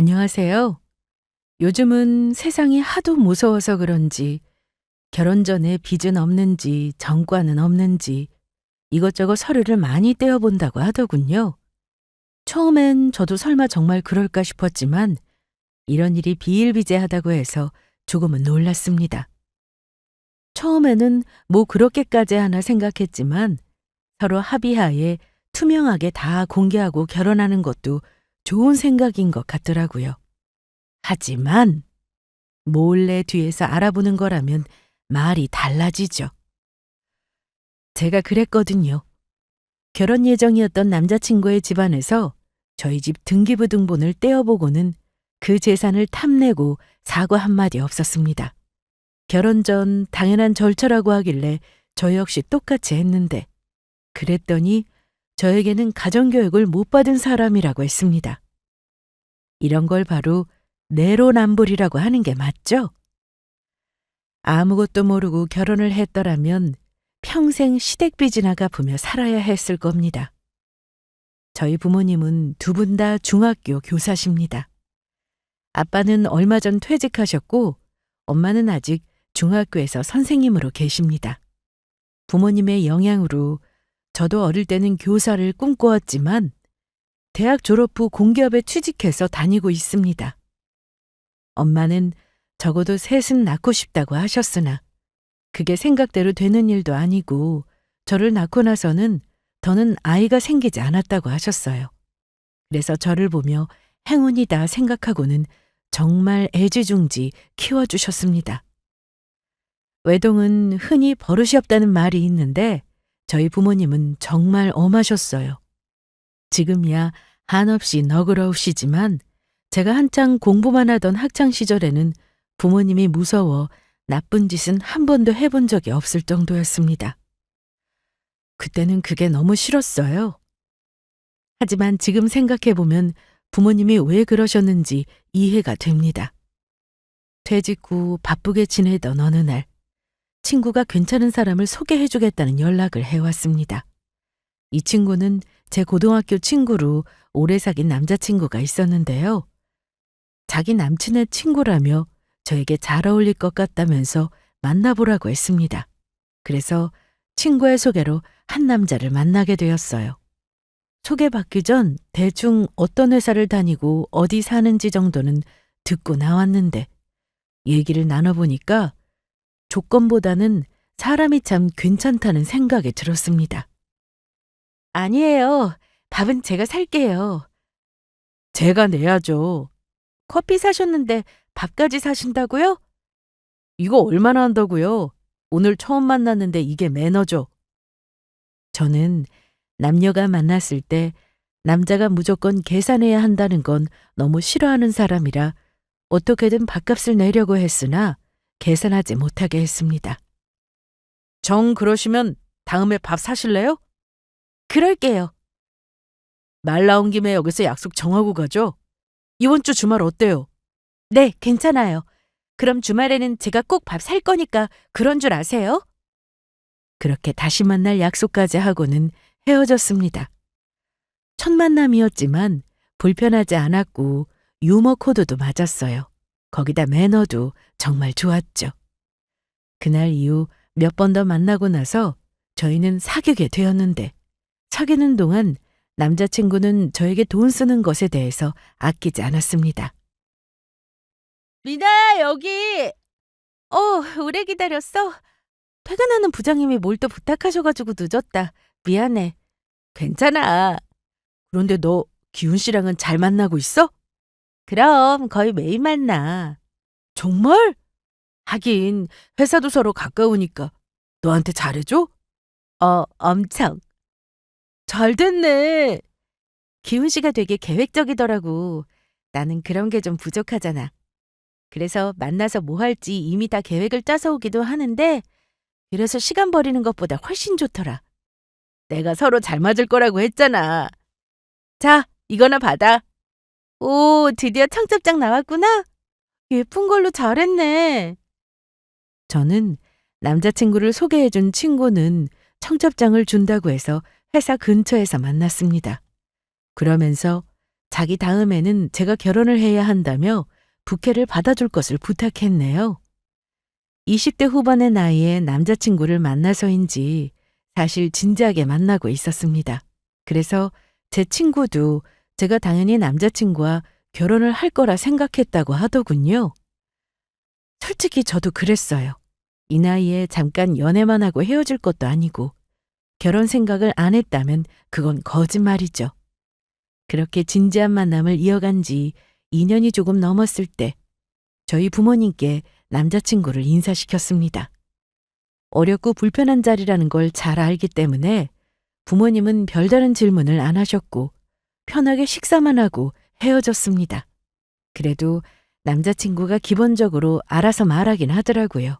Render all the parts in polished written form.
안녕하세요. 요즘은 세상이 하도 무서워서 그런지 결혼 전에 빚은 없는지 정과는 없는지 이것저것 서류를 많이 떼어본다고 하더군요. 처음엔 저도 설마 정말 그럴까 싶었지만 이런 일이 비일비재하다고 해서 조금은 놀랐습니다. 처음에는 뭐 그렇게까지 하나 생각했지만 서로 합의하에 투명하게 다 공개하고 결혼하는 것도 좋은 생각인 것 같더라고요. 하지만 몰래 뒤에서 알아보는 거라면 말이 달라지죠. 제가 그랬거든요. 결혼 예정이었던 남자친구의 집안에서 저희 집 등기부등본을 떼어보고는 그 재산을 탐내고 사과 한마디 없었습니다. 결혼 전 당연한 절차라고 하길래 저 역시 똑같이 했는데 그랬더니 저에게는 가정교육을 못 받은 사람이라고 했습니다. 이런 걸 바로 내로남불이라고 하는 게 맞죠? 아무것도 모르고 결혼을 했더라면 평생 시댁빚이나 갚으며 살아야 했을 겁니다. 저희 부모님은 두 분 다 중학교 교사십니다. 아빠는 얼마 전 퇴직하셨고 엄마는 아직 중학교에서 선생님으로 계십니다. 부모님의 영향으로 저도 어릴 때는 교사를 꿈꾸었지만 대학 졸업 후 공기업에 취직해서 다니고 있습니다. 엄마는 적어도 셋은 낳고 싶다고 하셨으나 그게 생각대로 되는 일도 아니고 저를 낳고 나서는 더는 아이가 생기지 않았다고 하셨어요. 그래서 저를 보며 행운이다 생각하고는 정말 애지중지 키워주셨습니다. 외동은 흔히 버릇이 없다는 말이 있는데 저희 부모님은 정말 엄하셨어요. 지금이야 한없이 너그러우시지만 제가 한창 공부만 하던 학창 시절에는 부모님이 무서워 나쁜 짓은 한 번도 해본 적이 없을 정도였습니다. 그때는 그게 너무 싫었어요. 하지만 지금 생각해보면 부모님이 왜 그러셨는지 이해가 됩니다. 퇴직 후 바쁘게 지내던 어느 날 친구가 괜찮은 사람을 소개해주겠다는 연락을 해왔습니다. 이 친구는 제 고등학교 친구로 오래 사귄 남자친구가 있었는데요. 자기 남친의 친구라며 저에게 잘 어울릴 것 같다면서 만나보라고 했습니다. 그래서 친구의 소개로 한 남자를 만나게 되었어요. 소개받기 전 대충 어떤 회사를 다니고 어디 사는지 정도는 듣고 나왔는데 얘기를 나눠보니까 조건보다는 사람이 참 괜찮다는 생각이 들었습니다. 아니에요. 밥은 제가 살게요. 제가 내야죠. 커피 사셨는데 밥까지 사신다고요? 이거 얼마나 한다고요? 오늘 처음 만났는데 이게 매너죠. 저는 남녀가 만났을 때 남자가 무조건 계산해야 한다는 건 너무 싫어하는 사람이라 어떻게든 밥값을 내려고 했으나 계산하지 못하게 했습니다. 정 그러시면 다음에 밥 사실래요? 그럴게요. 말 나온 김에 여기서 약속 정하고 가죠? 이번 주 주말 어때요? 네, 괜찮아요. 그럼 주말에는 제가 꼭 밥 살 거니까 그런 줄 아세요? 그렇게 다시 만날 약속까지 하고는 헤어졌습니다. 첫 만남이었지만 불편하지 않았고 유머 코드도 맞았어요. 거기다 매너도 정말 좋았죠. 그날 이후 몇 번 더 만나고 나서 저희는 사귀게 되었는데 사귀는 동안 남자친구는 저에게 돈 쓰는 것에 대해서 아끼지 않았습니다. 리나, 여기! 오래 기다렸어? 퇴근하는 부장님이 뭘 또 부탁하셔가지고 늦었다. 미안해. 괜찮아. 그런데 너 기훈 씨랑은 잘 만나고 있어? 그럼 거의 매일 만나. 정말? 하긴 회사도 서로 가까우니까 너한테 잘해줘? 엄청. 잘 됐네. 기훈 씨가 되게 계획적이더라고. 나는 그런 게 좀 부족하잖아. 그래서 만나서 뭐 할지 이미 다 계획을 짜서 오기도 하는데 그래서 시간 버리는 것보다 훨씬 좋더라. 내가 서로 잘 맞을 거라고 했잖아. 자, 이거나 받아. 오, 드디어 청첩장 나왔구나. 예쁜 걸로 잘했네. 저는 남자친구를 소개해준 친구는 청첩장을 준다고 해서 회사 근처에서 만났습니다. 그러면서 자기 다음에는 제가 결혼을 해야 한다며 부케를 받아줄 것을 부탁했네요. 20대 후반의 나이에 남자친구를 만나서인지 사실 진지하게 만나고 있었습니다. 그래서 제 친구도 제가 당연히 남자친구와 결혼을 할 거라 생각했다고 하더군요. 솔직히 저도 그랬어요. 이 나이에 잠깐 연애만 하고 헤어질 것도 아니고 결혼 생각을 안 했다면 그건 거짓말이죠. 그렇게 진지한 만남을 이어간 지 2년이 조금 넘었을 때 저희 부모님께 남자친구를 인사시켰습니다. 어렵고 불편한 자리라는 걸 잘 알기 때문에 부모님은 별다른 질문을 안 하셨고 편하게 식사만 하고 헤어졌습니다. 그래도 남자친구가 기본적으로 알아서 말하긴 하더라고요.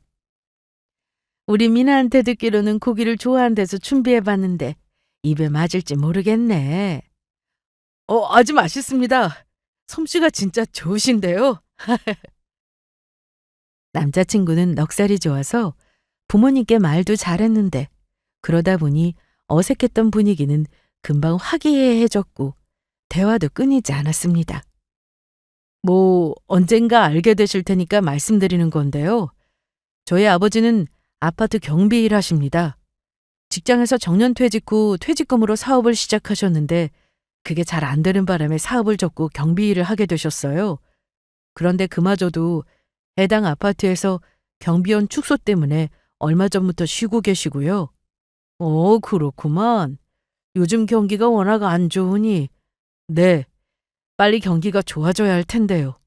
우리 미나한테 듣기로는 고기를 좋아한대서 준비해봤는데 입에 맞을지 모르겠네. 아주 맛있습니다. 솜씨가 진짜 좋으신데요. 남자친구는 넉살이 좋아서 부모님께 말도 잘했는데 그러다 보니 어색했던 분위기는 금방 화기애애해졌고 대화도 끊이지 않았습니다. 언젠가 알게 되실 테니까 말씀드리는 건데요. 저희 아버지는 아파트 경비 일 하십니다. 직장에서 정년퇴직 후 퇴직금으로 사업을 시작하셨는데 그게 잘 안 되는 바람에 사업을 접고 경비 일을 하게 되셨어요. 그런데 그마저도 해당 아파트에서 경비원 축소 때문에 얼마 전부터 쉬고 계시고요. 그렇구만. 요즘 경기가 워낙 안 좋으니, 네, 빨리 경기가 좋아져야 할 텐데요.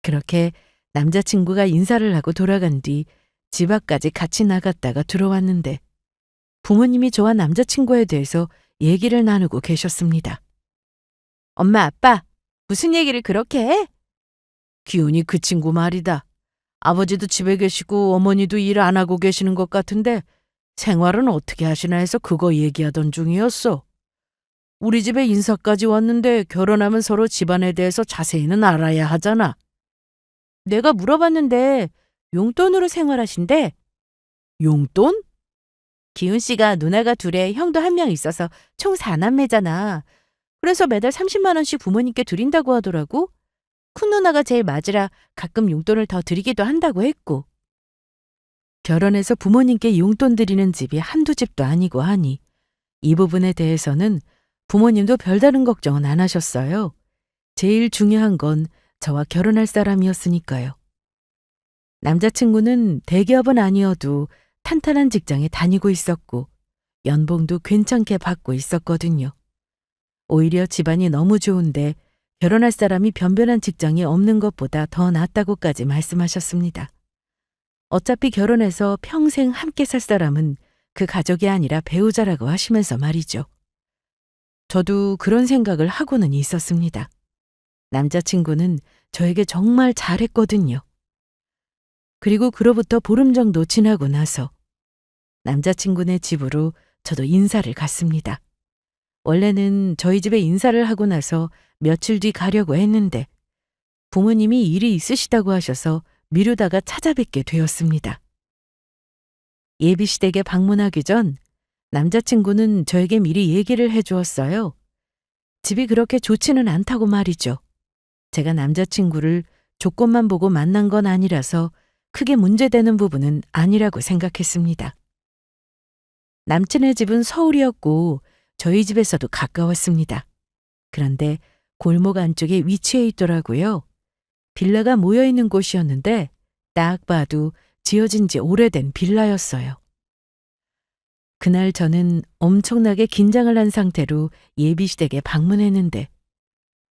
그렇게 남자친구가 인사를 하고 돌아간 뒤 집 앞까지 같이 나갔다가 들어왔는데 부모님이 저와 남자친구에 대해서 얘기를 나누고 계셨습니다. 엄마, 아빠, 무슨 얘기를 그렇게 해? 기훈이 그 친구 말이다. 아버지도 집에 계시고 어머니도 일 안 하고 계시는 것 같은데 생활은 어떻게 하시나 해서 그거 얘기하던 중이었어. 우리 집에 인사까지 왔는데 결혼하면 서로 집안에 대해서 자세히는 알아야 하잖아. 내가 물어봤는데 용돈으로 생활하신대. 용돈? 기훈 씨가 누나가 둘에 형도 한 명 있어서 총 4남매잖아. 그래서 매달 30만 원씩 부모님께 드린다고 하더라고. 큰 누나가 제일 맞으라 가끔 용돈을 더 드리기도 한다고 했고. 결혼해서 부모님께 용돈 드리는 집이 한두 집도 아니고 하니 이 부분에 대해서는 부모님도 별다른 걱정은 안 하셨어요. 제일 중요한 건 저와 결혼할 사람이었으니까요. 남자친구는 대기업은 아니어도 탄탄한 직장에 다니고 있었고 연봉도 괜찮게 받고 있었거든요. 오히려 집안이 너무 좋은데 결혼할 사람이 변변한 직장이 없는 것보다 더 낫다고까지 말씀하셨습니다. 어차피 결혼해서 평생 함께 살 사람은 그 가족이 아니라 배우자라고 하시면서 말이죠. 저도 그런 생각을 하고는 있었습니다. 남자친구는 저에게 정말 잘했거든요. 그리고 그로부터 보름 정도 지나고 나서 남자친구네 집으로 저도 인사를 갔습니다. 원래는 저희 집에 인사를 하고 나서 며칠 뒤 가려고 했는데 부모님이 일이 있으시다고 하셔서 미루다가 찾아뵙게 되었습니다. 예비시댁에 방문하기 전 남자친구는 저에게 미리 얘기를 해주었어요. 집이 그렇게 좋지는 않다고 말이죠. 제가 남자친구를 조건만 보고 만난 건 아니라서 크게 문제되는 부분은 아니라고 생각했습니다. 남친의 집은 서울이었고 저희 집에서도 가까웠습니다. 그런데 골목 안쪽에 위치해 있더라고요. 빌라가 모여있는 곳이었는데 딱 봐도 지어진 지 오래된 빌라였어요. 그날 저는 엄청나게 긴장을 한 상태로 예비시댁에 방문했는데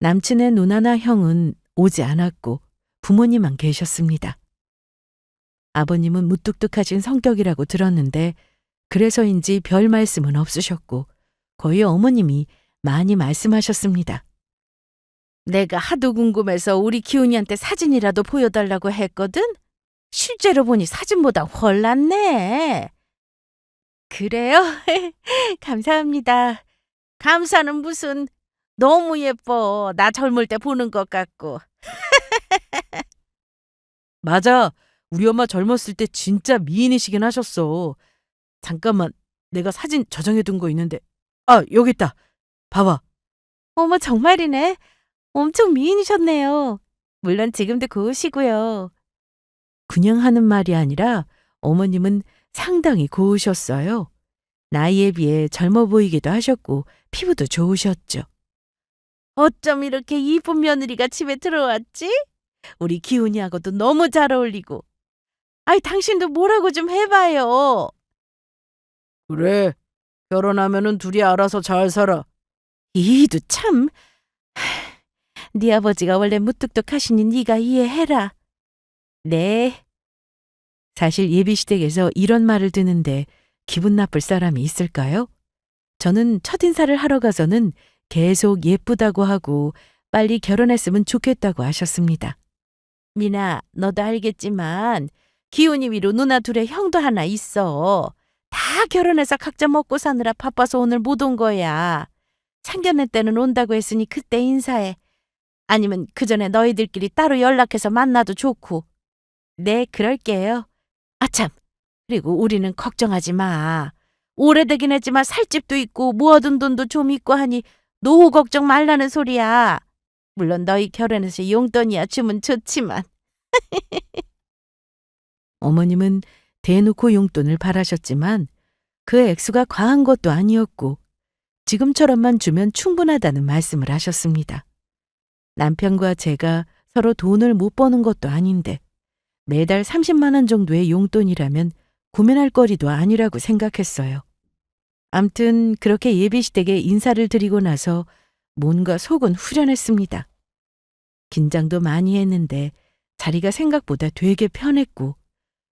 남친의 누나나 형은 오지 않았고 부모님만 계셨습니다. 아버님은 무뚝뚝하신 성격이라고 들었는데 그래서인지 별 말씀은 없으셨고 거의 어머님이 많이 말씀하셨습니다. 내가 하도 궁금해서 우리 기훈이한테 사진이라도 보여달라고 했거든? 실제로 보니 사진보다 훨 낫네. 그래요? 감사합니다. 감사는 무슨, 너무 예뻐. 나 젊을 때 보는 것 같고. 맞아. 우리 엄마 젊었을 때 진짜 미인이시긴 하셨어. 잠깐만, 내가 사진 저장해둔 거 있는데. 여기 있다. 봐봐. 어머, 정말이네. 엄청 미인이셨네요. 물론 지금도 고우시고요. 그냥 하는 말이 아니라 어머님은 상당히 고우셨어요. 나이에 비해 젊어 보이기도 하셨고 피부도 좋으셨죠. 어쩜 이렇게 이쁜 며느리가 집에 들어왔지? 우리 기훈이하고도 너무 잘 어울리고. 아이, 당신도 뭐라고 좀 해봐요. 그래, 결혼하면은 둘이 알아서 잘 살아. 이도 참. 네 아버지가 원래 무뚝뚝하시니 네가 이해해라. 네. 사실 예비시댁에서 이런 말을 듣는데 기분 나쁠 사람이 있을까요? 저는 첫인사를 하러 가서는 계속 예쁘다고 하고 빨리 결혼했으면 좋겠다고 하셨습니다. 미나, 너도 알겠지만 기훈이 위로 누나 둘의 형도 하나 있어. 다 결혼해서 각자 먹고 사느라 바빠서 오늘 못 온 거야. 상견례 때는 온다고 했으니 그때 인사해. 아니면 그 전에 너희들끼리 따로 연락해서 만나도 좋고. 네, 그럴게요. 아참, 그리고 우리는 걱정하지 마. 오래되긴 했지만 살 집도 있고 모아둔 돈도 좀 있고 하니 노후 걱정 말라는 소리야. 물론 너희 결혼해서 용돈이야 주면 좋지만. 어머님은 대놓고 용돈을 바라셨지만 그 액수가 과한 것도 아니었고 지금처럼만 주면 충분하다는 말씀을 하셨습니다. 남편과 제가 서로 돈을 못 버는 것도 아닌데 매달 30만 원 정도의 용돈이라면 고민할 거리도 아니라고 생각했어요. 암튼 그렇게 예비시댁에 인사를 드리고 나서 뭔가 속은 후련했습니다. 긴장도 많이 했는데 자리가 생각보다 되게 편했고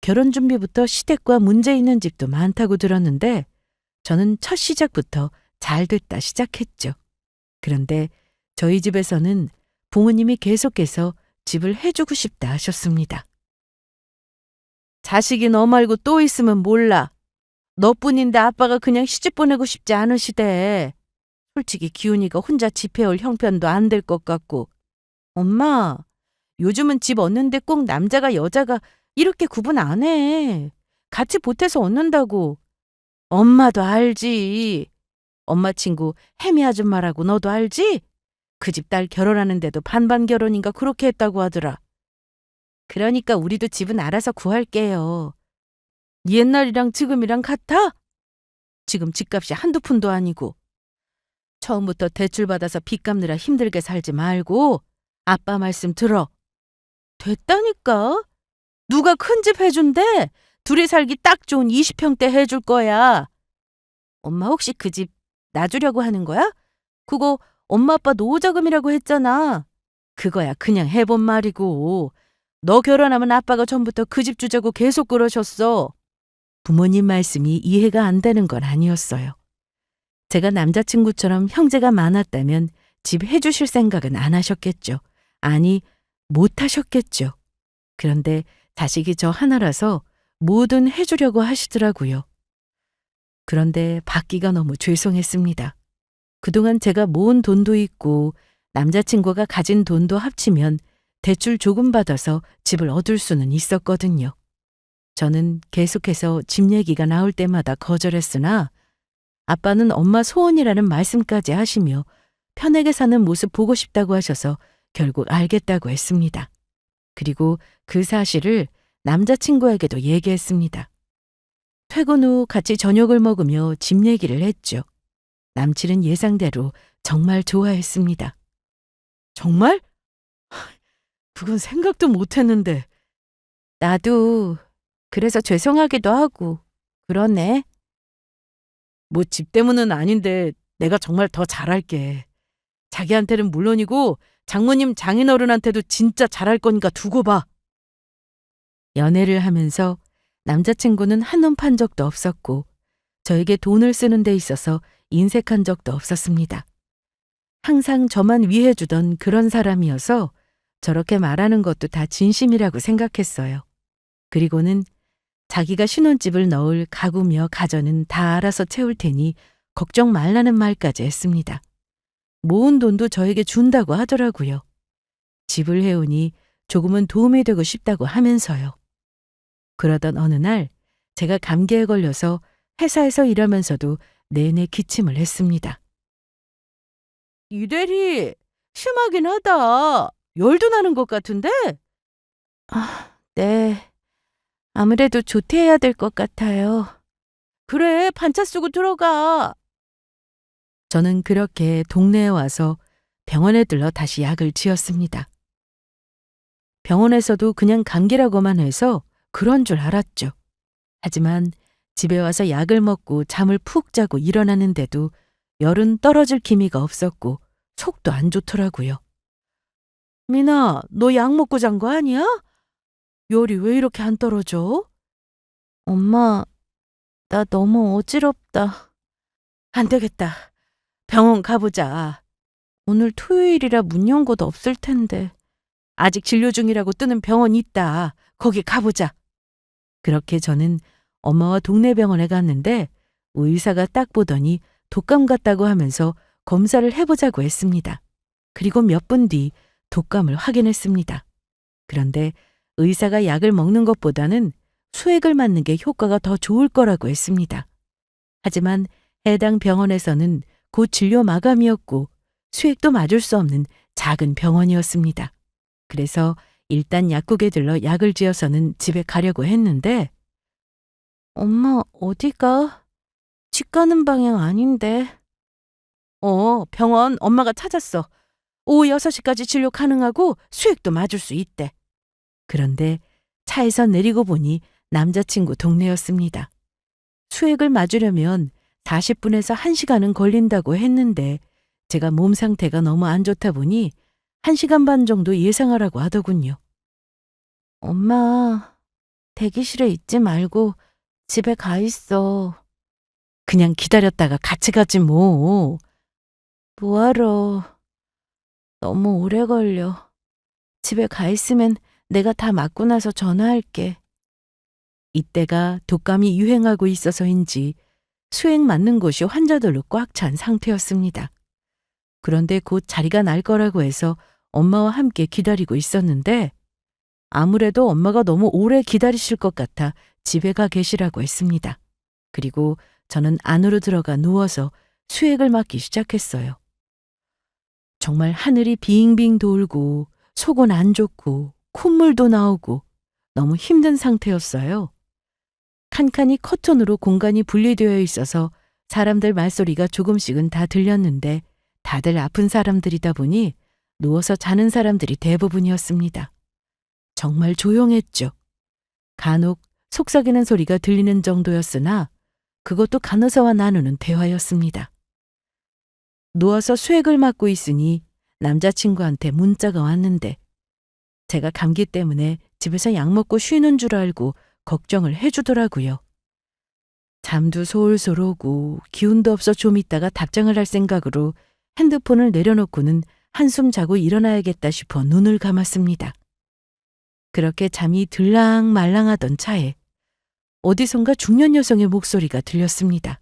결혼 준비부터 시댁과 문제 있는 집도 많다고 들었는데 저는 첫 시작부터 잘 됐다 시작했죠. 그런데 저희 집에서는 부모님이 계속해서 집을 해주고 싶다 하셨습니다. 자식이 너 말고 또 있으면 몰라. 너뿐인데 아빠가 그냥 시집 보내고 싶지 않으시대. 솔직히 기훈이가 혼자 집 해올 형편도 안 될 것 같고. 엄마, 요즘은 집 얻는데 꼭 남자가 여자가 이렇게 구분 안 해. 같이 보태서 얻는다고. 엄마도 알지. 엄마 친구 혜미 아줌마라고 너도 알지? 그 집 딸 결혼하는데도 반반 결혼인가 그렇게 했다고 하더라. 그러니까 우리도 집은 알아서 구할게요. 옛날이랑 지금이랑 같아? 지금 집값이 한두 푼도 아니고. 처음부터 대출받아서 빚 갚느라 힘들게 살지 말고 아빠 말씀 들어. 됐다니까? 누가 큰 집 해준대? 둘이 살기 딱 좋은 20평대 해줄 거야. 엄마 혹시 그 집 놔주려고 하는 거야? 그거 엄마 아빠 노후자금이라고 했잖아. 그거야 그냥 해본 말이고. 너 결혼하면 아빠가 전부터 그 집 주자고 계속 그러셨어. 부모님 말씀이 이해가 안 되는 건 아니었어요. 제가 남자친구처럼 형제가 많았다면 집 해주실 생각은 안 하셨겠죠. 아니, 못 하셨겠죠. 그런데 자식이 저 하나라서 뭐든 해주려고 하시더라고요. 그런데 받기가 너무 죄송했습니다. 그동안 제가 모은 돈도 있고 남자친구가 가진 돈도 합치면 대출 조금 받아서 집을 얻을 수는 있었거든요. 저는 계속해서 집 얘기가 나올 때마다 거절했으나 아빠는 엄마 소원이라는 말씀까지 하시며 편하게 사는 모습 보고 싶다고 하셔서 결국 알겠다고 했습니다. 그리고 그 사실을 남자친구에게도 얘기했습니다. 퇴근 후 같이 저녁을 먹으며 집 얘기를 했죠. 남친은 예상대로 정말 좋아했습니다. 정말? 그건 생각도 못했는데. 나도 그래서 죄송하기도 하고 그러네. 뭐 집 때문은 아닌데 내가 정말 더 잘할게. 자기한테는 물론이고 장모님 장인어른한테도 진짜 잘할 거니까 두고 봐. 연애를 하면서 남자친구는 한눈 판 적도 없었고 저에게 돈을 쓰는 데 있어서 인색한 적도 없었습니다. 항상 저만 위해주던 그런 사람이어서 저렇게 말하는 것도 다 진심이라고 생각했어요. 그리고는 자기가 신혼집을 넣을 가구며 가전은 다 알아서 채울 테니 걱정 말라는 말까지 했습니다. 모은 돈도 저에게 준다고 하더라고요. 집을 해오니 조금은 도움이 되고 싶다고 하면서요. 그러던 어느 날 제가 감기에 걸려서 회사에서 일하면서도 내내 기침을 했습니다. 이대리, 심하긴 하다. 열도 나는 것 같은데? 네. 아무래도 조퇴해야 될 것 같아요. 그래, 반차 쓰고 들어가. 저는 그렇게 동네에 와서 병원에 들러 다시 약을 지었습니다. 병원에서도 그냥 감기라고만 해서 그런 줄 알았죠. 하지만 집에 와서 약을 먹고 잠을 푹 자고 일어나는데도 열은 떨어질 기미가 없었고 속도 안 좋더라고요. 미나, 너 약 먹고 잔 거 아니야? 열이 왜 이렇게 안 떨어져? 엄마, 나 너무 어지럽다. 안 되겠다. 병원 가보자. 오늘 토요일이라 문 연 곳 없을 텐데. 아직 진료 중이라고 뜨는 병원 있다. 거기 가보자. 그렇게 저는 엄마와 동네 병원에 갔는데 의사가 딱 보더니 독감 같다고 하면서 검사를 해보자고 했습니다. 그리고 몇 분 뒤 독감을 확인했습니다. 그런데 의사가 약을 먹는 것보다는 수액을 맞는 게 효과가 더 좋을 거라고 했습니다. 하지만 해당 병원에서는 곧 진료 마감이었고 수액도 맞을 수 없는 작은 병원이었습니다. 그래서 일단 약국에 들러 약을 지어서는 집에 가려고 했는데 엄마 어디가? 집 가는 방향 아닌데. 병원 엄마가 찾았어. 오후 6시까지 진료 가능하고 수액도 맞을 수 있대. 그런데 차에서 내리고 보니 남자친구 동네였습니다. 수액을 맞으려면 40분에서 1시간은 걸린다고 했는데 제가 몸 상태가 너무 안 좋다 보니 1시간 반 정도 예상하라고 하더군요. 엄마, 대기실에 있지 말고 집에 가 있어. 그냥 기다렸다가 같이 가지 뭐. 뭐하러. 너무 오래 걸려. 집에 가 있으면 내가 다 맞고 나서 전화할게. 이때가 독감이 유행하고 있어서인지 수액 맞는 곳이 환자들로 꽉 찬 상태였습니다. 그런데 곧 자리가 날 거라고 해서 엄마와 함께 기다리고 있었는데 아무래도 엄마가 너무 오래 기다리실 것 같아 집에 가 계시라고 했습니다. 그리고 저는 안으로 들어가 누워서 수액을 맞기 시작했어요. 정말 하늘이 빙빙 돌고 속은 안 좋고 콧물도 나오고 너무 힘든 상태였어요. 칸칸이 커튼으로 공간이 분리되어 있어서 사람들 말소리가 조금씩은 다 들렸는데 다들 아픈 사람들이다 보니 누워서 자는 사람들이 대부분이었습니다. 정말 조용했죠. 간혹 속삭이는 소리가 들리는 정도였으나 그것도 간호사와 나누는 대화였습니다. 누워서 수액을 맞고 있으니 남자친구한테 문자가 왔는데 제가 감기 때문에 집에서 약 먹고 쉬는 줄 알고 걱정을 해주더라고요. 잠도 솔솔 오고 기운도 없어 좀 있다가 답장을 할 생각으로 핸드폰을 내려놓고는 한숨 자고 일어나야겠다 싶어 눈을 감았습니다. 그렇게 잠이 들랑말랑하던 차에 어디선가 중년 여성의 목소리가 들렸습니다.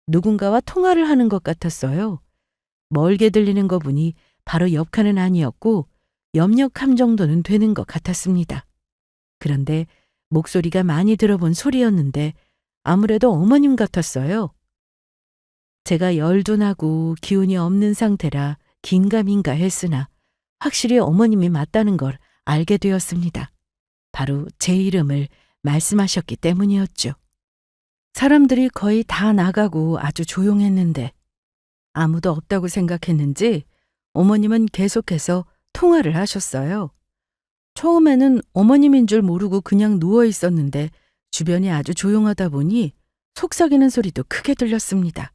누군가와 통화를 하는 것 같았어요. 멀게 들리는 거 보니 바로 옆 칸은 아니었고 옆역함 정도는 되는 것 같았습니다. 그런데 목소리가 많이 들어본 소리였는데 아무래도 어머님 같았어요. 제가 열도 나고 기운이 없는 상태라 긴가민가 했으나 확실히 어머님이 맞다는 걸 알게 되었습니다. 바로 제 이름을 말씀하셨기 때문이었죠. 사람들이 거의 다 나가고 아주 조용했는데 아무도 없다고 생각했는지 어머님은 계속해서 통화를 하셨어요. 처음에는 어머님인 줄 모르고 그냥 누워 있었는데 주변이 아주 조용하다 보니 속삭이는 소리도 크게 들렸습니다.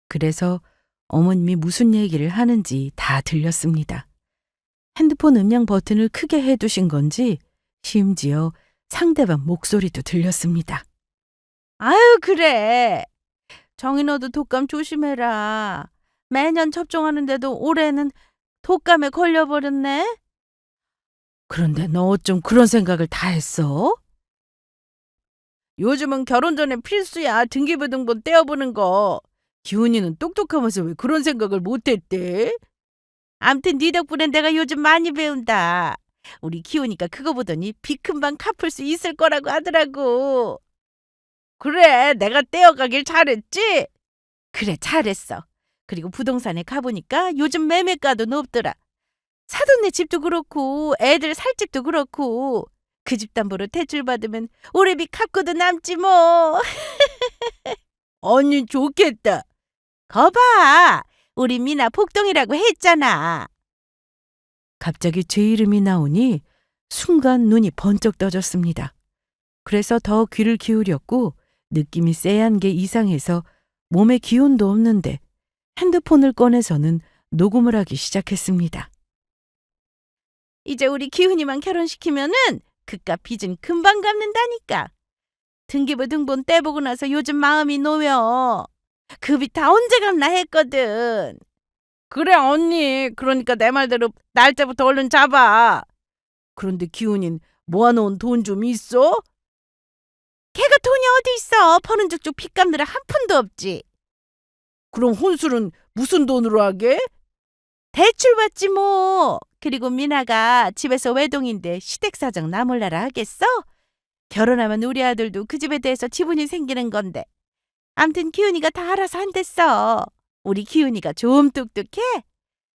그래서 어머님이 무슨 얘기를 하는지 다 들렸습니다. 핸드폰 음량 버튼을 크게 해두신 건지 심지어 상대방 목소리도 들렸습니다. 아유, 그래. 정희 너도 독감 조심해라. 매년 접종하는데도 올해는 독감에 걸려버렸네. 그런데 너 어쩜 그런 생각을 다 했어? 요즘은 결혼 전에 필수야. 등기부등본 떼어보는 거. 기훈이는 똑똑하면서 왜 그런 생각을 못했대? 암튼 네 덕분에 내가 요즘 많이 배운다. 우리 기훈이가 그거 보더니 비 금방 갚을 수 있을 거라고 하더라고. 그래, 내가 떼어가길 잘했지? 그래, 잘했어. 그리고 부동산에 가보니까 요즘 매매가도 높더라. 사돈네 집도 그렇고 애들 살 집도 그렇고 그 집 담보로 대출 받으면 올해비 갚고도 남지 뭐. 언니 좋겠다. 거봐. 우리 미나 복동이라고 했잖아. 갑자기 제 이름이 나오니 순간 눈이 번쩍 떠졌습니다. 그래서 더 귀를 기울였고 느낌이 쎄한 게 이상해서 몸에 기운도 없는데 핸드폰을 꺼내서는 녹음을 하기 시작했습니다. 이제 우리 기훈이만 결혼시키면은 그깟 빚은 금방 갚는다니까. 등기부 등본 떼보고 나서 요즘 마음이 놓여. 그 빚 다 언제 갚나 했거든. 그래 언니. 그러니까 내 말대로 날짜부터 얼른 잡아. 그런데 기훈이는 모아놓은 돈 좀 있어? 걔가 돈이 어디 있어. 버는 족족 빚 갚느라 한 푼도 없지. 그럼 혼술은 무슨 돈으로 하게? 대출 받지 뭐. 그리고 미나가 집에서 외동인데 시댁사정 나 몰라라 하겠어? 결혼하면 우리 아들도 그 집에 대해서 지분이 생기는 건데. 암튼 기훈이가 다 알아서 한댔어. 우리 기훈이가 좀 똑똑해.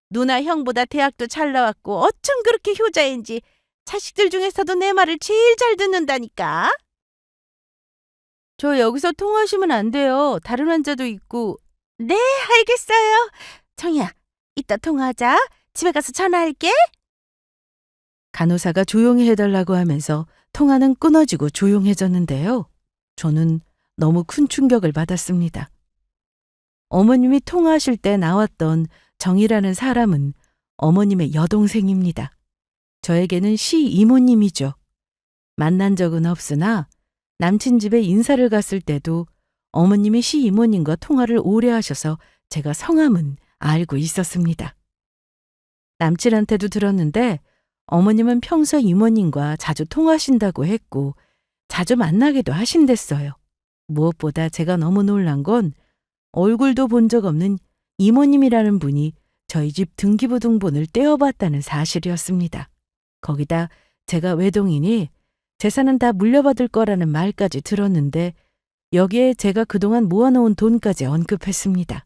누나 형보다 대학도 잘 나왔고 어쩜 그렇게 효자인지 자식들 중에서도 내 말을 제일 잘 듣는다니까. 저 여기서 통화하시면 안 돼요. 다른 환자도 있고. 네, 알겠어요. 정희야, 이따 통화하자. 집에 가서 전화할게. 간호사가 조용히 해달라고 하면서 통화는 끊어지고 조용해졌는데요. 저는 너무 큰 충격을 받았습니다. 어머님이 통화하실 때 나왔던 정이라는 사람은 어머님의 여동생입니다. 저에게는 시이모님이죠. 만난 적은 없으나 남친 집에 인사를 갔을 때도 어머님이 시이모님과 통화를 오래 하셔서 제가 성함은 알고 있었습니다. 남친한테도 들었는데 어머님은 평소 이모님과 자주 통화하신다고 했고 자주 만나기도 하신댔어요. 무엇보다 제가 너무 놀란 건 얼굴도 본 적 없는 이모님이라는 분이 저희 집 등기부 등본을 떼어봤다는 사실이었습니다. 거기다 제가 외동이니 재산은 다 물려받을 거라는 말까지 들었는데 여기에 제가 그동안 모아놓은 돈까지 언급했습니다.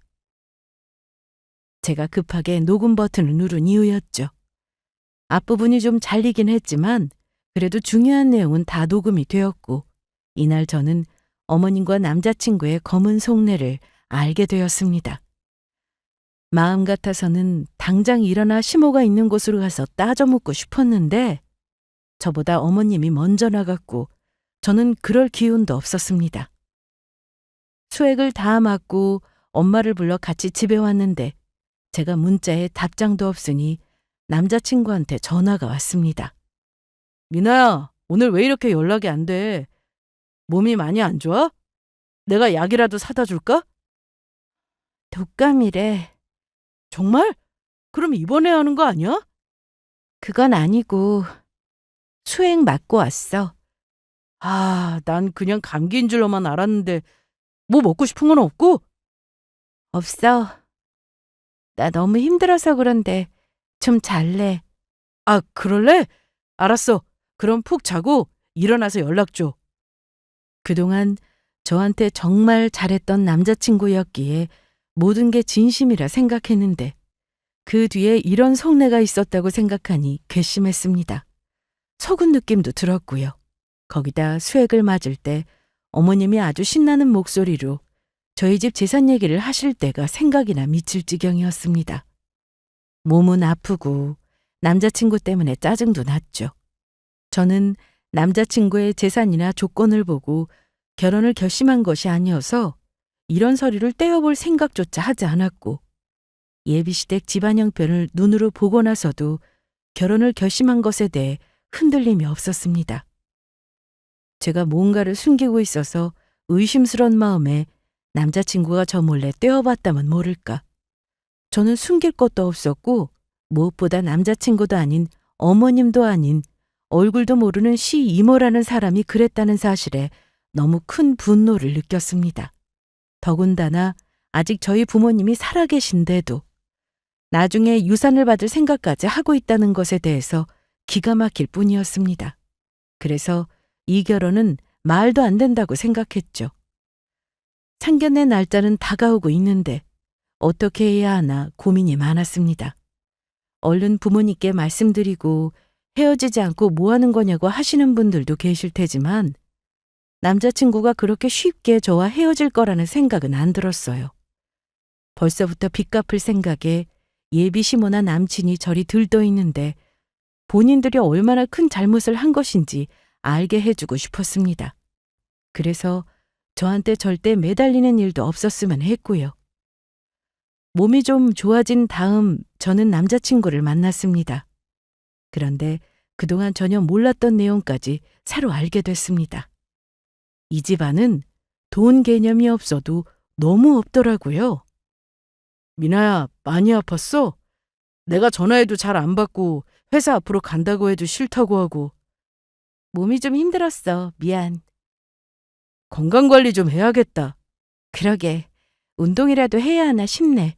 제가 급하게 녹음 버튼을 누른 이유였죠. 앞부분이 좀 잘리긴 했지만 그래도 중요한 내용은 다 녹음이 되었고 이날 저는 어머님과 남자친구의 검은 속내를 알게 되었습니다. 마음 같아서는 당장 일어나 시모가 있는 곳으로 가서 따져 묻고 싶었는데 저보다 어머님이 먼저 나갔고 저는 그럴 기운도 없었습니다. 수액을 다 맞고 엄마를 불러 같이 집에 왔는데 제가 문자에 답장도 없으니 남자친구한테 전화가 왔습니다. 미나야, 오늘 왜 이렇게 연락이 안 돼? 몸이 많이 안 좋아? 내가 약이라도 사다 줄까? 독감이래. 정말? 그럼 입원해야 하는 거 아니야? 그건 아니고 수액 맞고 왔어. 아, 난 그냥 감기인 줄로만 알았는데 뭐 먹고 싶은 건 없고? 없어. 나 너무 힘들어서 그런데 좀 잘래. 아, 그럴래? 알았어. 그럼 푹 자고 일어나서 연락 줘. 그동안 저한테 정말 잘했던 남자친구였기에 모든 게 진심이라 생각했는데 그 뒤에 이런 속내가 있었다고 생각하니 괘씸했습니다. 속은 느낌도 들었고요. 거기다 수액을 맞을 때 어머님이 아주 신나는 목소리로 저희 집 재산 얘기를 하실 때가 생각이나 미칠 지경이었습니다. 몸은 아프고 남자친구 때문에 짜증도 났죠. 저는 남자친구의 재산이나 조건을 보고 결혼을 결심한 것이 아니어서 이런 서류를 떼어볼 생각조차 하지 않았고 예비시댁 집안 형편을 눈으로 보고 나서도 결혼을 결심한 것에 대해 흔들림이 없었습니다. 제가 뭔가를 숨기고 있어서 의심스러운 마음에 남자친구가 저 몰래 떼어봤다면 모를까. 저는 숨길 것도 없었고 무엇보다 남자친구도 아닌 어머님도 아닌 얼굴도 모르는 시이모라는 사람이 그랬다는 사실에 너무 큰 분노를 느꼈습니다. 더군다나 아직 저희 부모님이 살아계신데도 나중에 유산을 받을 생각까지 하고 있다는 것에 대해서 기가 막힐 뿐이었습니다. 그래서 이 결혼은 말도 안 된다고 생각했죠. 상견례 날짜는 다가오고 있는데 어떻게 해야 하나 고민이 많았습니다. 얼른 부모님께 말씀드리고 헤어지지 않고 뭐 하는 거냐고 하시는 분들도 계실 테지만 남자친구가 그렇게 쉽게 저와 헤어질 거라는 생각은 안 들었어요. 벌써부터 빚 갚을 생각에 예비 시모나 남친이 저리 들떠 있는데 본인들이 얼마나 큰 잘못을 한 것인지 알게 해주고 싶었습니다. 그래서 저한테 절대 매달리는 일도 없었으면 했고요. 몸이 좀 좋아진 다음 저는 남자친구를 만났습니다. 그런데 그동안 전혀 몰랐던 내용까지 새로 알게 됐습니다. 이 집안은 돈 개념이 없어도 너무 없더라고요. 미나야, 많이 아팠어? 내가 전화해도 잘 안 받고 회사 앞으로 간다고 해도 싫다고 하고. 몸이 좀 힘들었어. 미안. 건강관리 좀 해야겠다. 그러게. 운동이라도 해야 하나 싶네.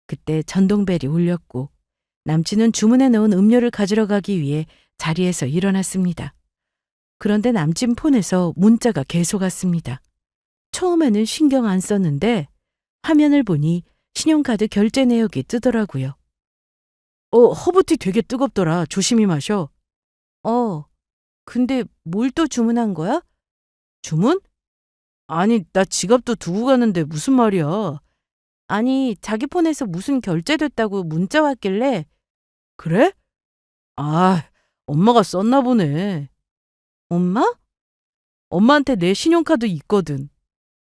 그때 전동벨이 울렸고 남친은 주문해 놓은 음료를 가지러 가기 위해 자리에서 일어났습니다. 그런데 남친 폰에서 문자가 계속 왔습니다. 처음에는 신경 안 썼는데 화면을 보니 신용카드 결제 내역이 뜨더라고요. 허브티 되게 뜨겁더라. 조심히 마셔. 근데 뭘 또 주문한 거야? 주문? 아니, 나 지갑도 두고 가는데 무슨 말이야. 아니, 자기 폰에서 무슨 결제됐다고 문자 왔길래. 그래? 아, 엄마가 썼나 보네. 엄마? 엄마한테 내 신용카드 있거든.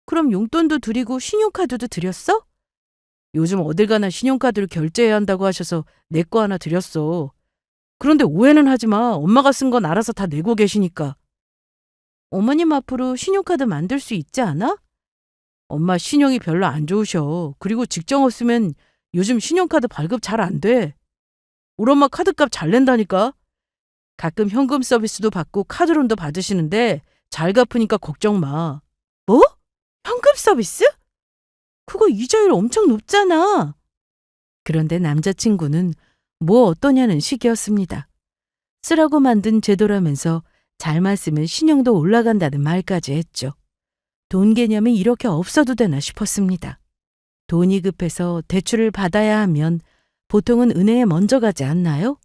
그럼 용돈도 드리고 신용카드도 드렸어? 요즘 어딜 가나 신용카드로 결제해야 한다고 하셔서 내 거 하나 드렸어. 그런데 오해는 하지 마. 엄마가 쓴 건 알아서 다 내고 계시니까. 어머님 앞으로 신용카드 만들 수 있지 않아? 엄마 신용이 별로 안 좋으셔. 그리고 직장 없으면 요즘 신용카드 발급 잘 안 돼. 우리 엄마 카드값 잘 낸다니까. 가끔 현금 서비스도 받고 카드론도 받으시는데 잘 갚으니까 걱정 마. 뭐? 현금 서비스? 그거 이자율 엄청 높잖아. 그런데 남자친구는 뭐 어떠냐는 식이었습니다. 쓰라고 만든 제도라면서 잘만 쓰면 신용도 올라간다는 말까지 했죠. 돈 개념이 이렇게 없어도 되나 싶었습니다. 돈이 급해서 대출을 받아야 하면 보통은 은행에 먼저 가지 않나요?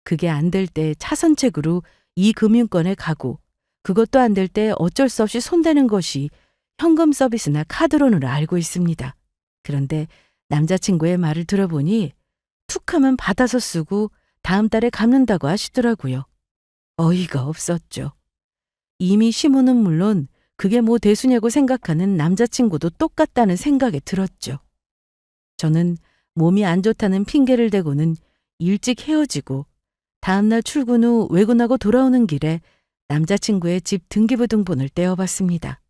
그게 안 될 때 차선책으로 이 금융권에 가고 그것도 안 될 때 어쩔 수 없이 손대는 것이 현금 서비스나 카드론으로 알고 있습니다. 그런데 남자친구의 말을 들어보니 툭 하면 받아서 쓰고 다음 달에 갚는다고 하시더라고요. 어이가 없었죠. 이미 시무는 물론 그게 뭐 대수냐고 생각하는 남자친구도 똑같다는 생각에 들었죠. 저는 몸이 안 좋다는 핑계를 대고는 일찍 헤어지고 다음날 출근 후 외근하고 돌아오는 길에 남자친구의 집 등기부등본을 떼어봤습니다.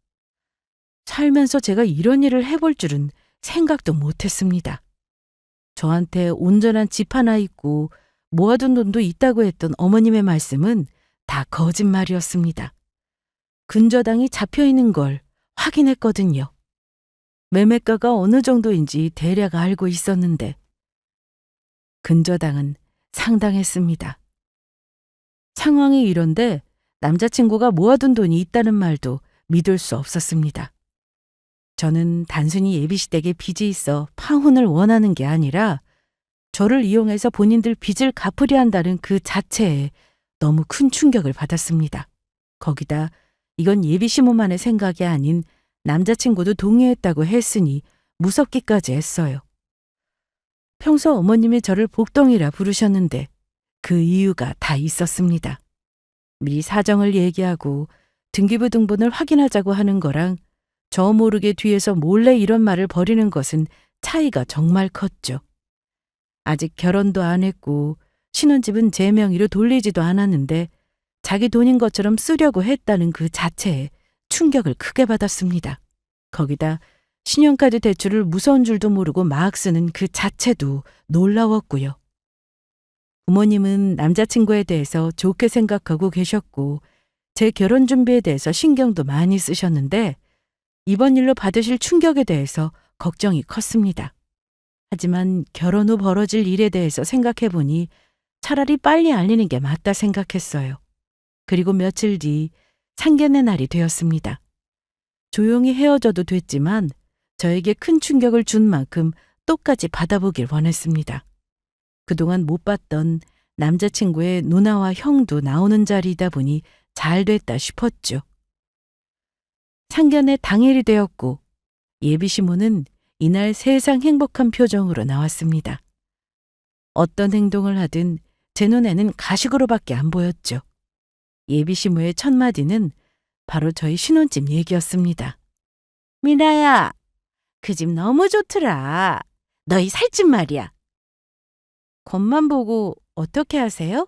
살면서 제가 이런 일을 해볼 줄은 생각도 못했습니다. 저한테 온전한 집 하나 있고 모아둔 돈도 있다고 했던 어머님의 말씀은 다 거짓말이었습니다. 근저당이 잡혀있는 걸 확인했거든요. 매매가가 어느 정도인지 대략 알고 있었는데 근저당은 상당했습니다. 상황이 이런데 남자친구가 모아둔 돈이 있다는 말도 믿을 수 없었습니다. 저는 단순히 예비시댁에 빚이 있어 파혼을 원하는 게 아니라 저를 이용해서 본인들 빚을 갚으려 한다는 그 자체에 너무 큰 충격을 받았습니다. 거기다 이건 예비시모만의 생각이 아닌 남자친구도 동의했다고 했으니 무섭기까지 했어요. 평소 어머님이 저를 복덩이라 부르셨는데 그 이유가 다 있었습니다. 미리 사정을 얘기하고 등기부등본을 확인하자고 하는 거랑 저 모르게 뒤에서 몰래 이런 말을 벌이는 것은 차이가 정말 컸죠. 아직 결혼도 안 했고 신혼집은 제 명의로 돌리지도 않았는데 자기 돈인 것처럼 쓰려고 했다는 그 자체에 충격을 크게 받았습니다. 거기다 신용카드 대출을 무서운 줄도 모르고 막 쓰는 그 자체도 놀라웠고요. 부모님은 남자친구에 대해서 좋게 생각하고 계셨고 제 결혼 준비에 대해서 신경도 많이 쓰셨는데 이번 일로 받으실 충격에 대해서 걱정이 컸습니다. 하지만 결혼 후 벌어질 일에 대해서 생각해 보니 차라리 빨리 알리는 게 맞다 생각했어요. 그리고 며칠 뒤 상견례 날이 되었습니다. 조용히 헤어져도 됐지만 저에게 큰 충격을 준 만큼 속도까지 받아보길 원했습니다. 그동안 못 봤던 남자친구의 누나와 형도 나오는 자리이다 보니 잘 됐다 싶었죠. 상견례 당일이 되었고 예비시모는 이날 세상 행복한 표정으로 나왔습니다. 어떤 행동을 하든 제 눈에는 가식으로밖에 안 보였죠. 예비시모의 첫 마디는 바로 저희 신혼집 얘기였습니다. 미나야, 그 집 너무 좋더라. 너희 살집 말이야. 겉만 보고 어떻게 하세요?